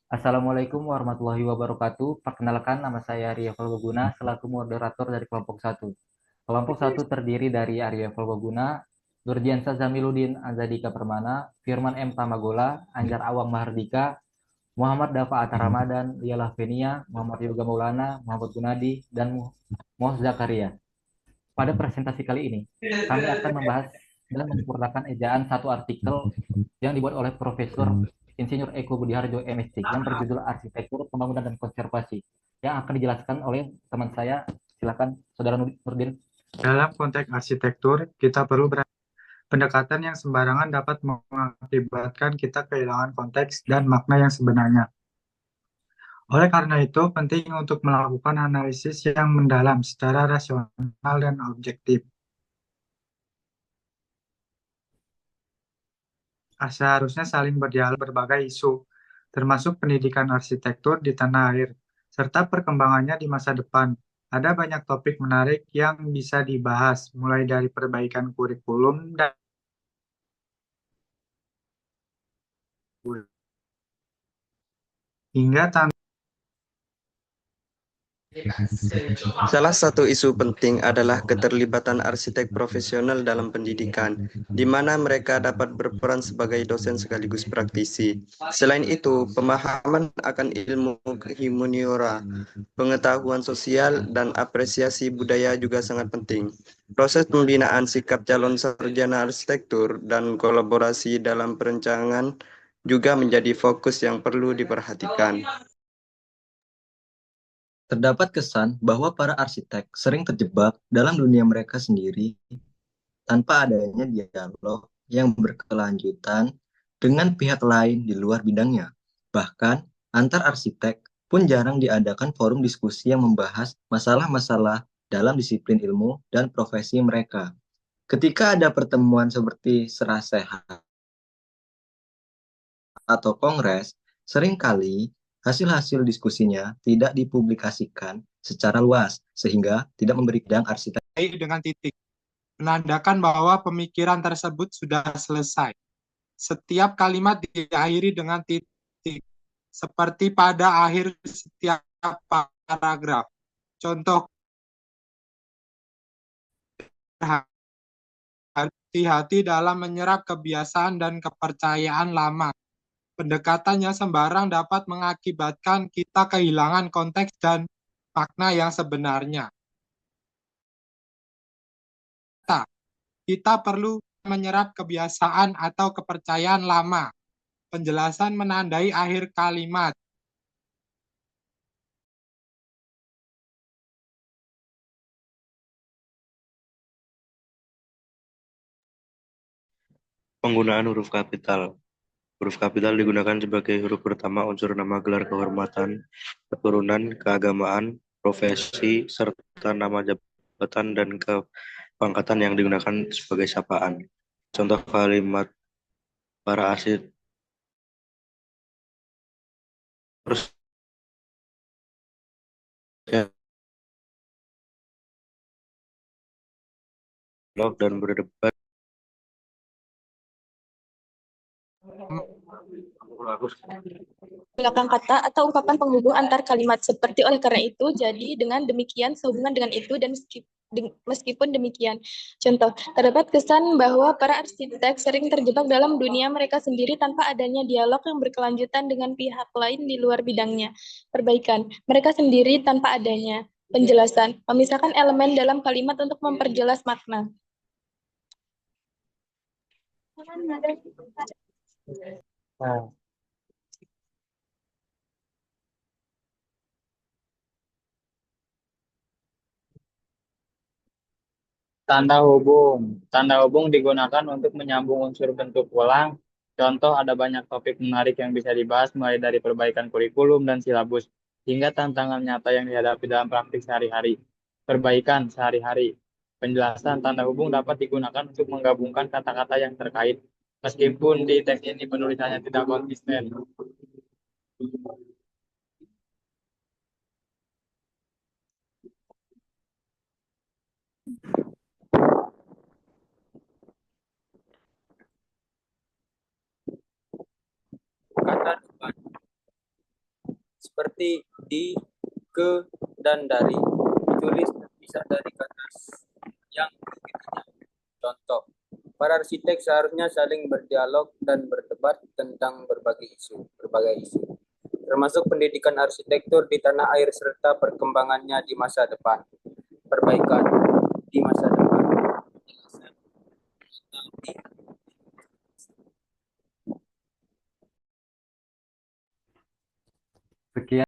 Assalamualaikum warahmatullahi wabarakatuh. Perkenalkan, nama saya Arya Falbaguna selaku moderator dari kelompok satu. Kelompok satu terdiri dari Arya Falbaguna, Nurdiansa Zamiluddin Azadika Permana, Firman M. Tamagola, Anjar Awang Mahardika, Muhammad Dafa Atta Ramadan, Lialah Venia, Muhammad Yoga Maulana, Muhammad Gunadi, dan Moh Zakaria. Pada presentasi kali ini, kami akan membahas dan menyempurnakan ejaan satu artikel yang dibuat oleh Profesor Insinyur Eko Budiharjo MSc yang berjudul Arsitektur Pembangunan dan Konservasi yang akan dijelaskan oleh teman saya. Silakan Saudara Nurdin. Dalam konteks arsitektur, kita perlu pendekatan yang sembarangan dapat mengakibatkan kita kehilangan konteks dan makna yang sebenarnya. Oleh karena itu, penting untuk melakukan analisis yang mendalam secara rasional dan objektif. Seharusnya saling berdialog berbagai isu, termasuk pendidikan arsitektur di tanah air, serta perkembangannya di masa depan. Ada banyak topik menarik yang bisa dibahas, mulai dari perbaikan kurikulum dan hingga Salah satu isu penting adalah keterlibatan arsitek profesional dalam pendidikan, di mana mereka dapat berperan sebagai dosen sekaligus praktisi. Selain itu, pemahaman akan ilmu humaniora, pengetahuan sosial, dan apresiasi budaya juga sangat penting. Proses pembinaan sikap calon sarjana arsitektur dan kolaborasi dalam perencanaan juga menjadi fokus yang perlu diperhatikan. Terdapat kesan bahwa para arsitek sering terjebak dalam dunia mereka sendiri tanpa adanya dialog yang berkelanjutan dengan pihak lain di luar bidangnya. Bahkan, antar arsitek pun jarang diadakan forum diskusi yang membahas masalah-masalah dalam disiplin ilmu dan profesi mereka. Ketika ada pertemuan seperti serasehat atau kongres, seringkali hasil-hasil diskusinya tidak dipublikasikan secara luas, sehingga tidak memberi bidang arsitek dengan titik, menandakan bahwa pemikiran tersebut sudah selesai. Setiap kalimat diakhiri dengan titik, seperti pada akhir setiap paragraf. Contoh, hati-hati dalam menyerap kebiasaan dan kepercayaan lama. Pendekatannya sembarang dapat mengakibatkan kita kehilangan konteks dan makna yang sebenarnya. Kita perlu menyerap kebiasaan atau kepercayaan lama. Penjelasan menandai akhir kalimat. Penggunaan huruf kapital. Huruf kapital digunakan sebagai huruf pertama unsur nama, gelar kehormatan, keturunan, keagamaan, profesi, serta nama jabatan dan kepangkatan yang digunakan sebagai sapaan. Contoh kalimat para arsitek dan berdebat. Belakang kata atau ungkapan penghubung antar kalimat. Seperti oleh karena itu, jadi dengan demikian sehubungan dengan itu dan meskipun demikian. Contoh, terdapat kesan bahwa para arsitek sering terjebak dalam dunia mereka sendiri tanpa adanya dialog yang berkelanjutan dengan pihak lain di luar bidangnya. Perbaikan, mereka sendiri tanpa adanya penjelasan, memisahkan elemen dalam kalimat untuk memperjelas makna. Nah, tanda hubung. Tanda hubung digunakan untuk menyambung unsur bentuk ulang. Contoh, ada banyak topik menarik yang bisa dibahas mulai dari perbaikan kurikulum dan silabus, hingga tantangan nyata yang dihadapi dalam praktik sehari-hari. Perbaikan sehari-hari. Penjelasan tanda hubung dapat digunakan untuk menggabungkan kata-kata yang terkait, meskipun di teks ini penulisannya tidak konsisten. Kata seperti di, ke, dan dari ditulis terpisah dari kata yang begitu. Contoh, para arsitek seharusnya saling berdialog dan berdebat tentang berbagai isu, termasuk pendidikan arsitektur di tanah air serta perkembangannya di masa depan. Perbaikan di masa depan.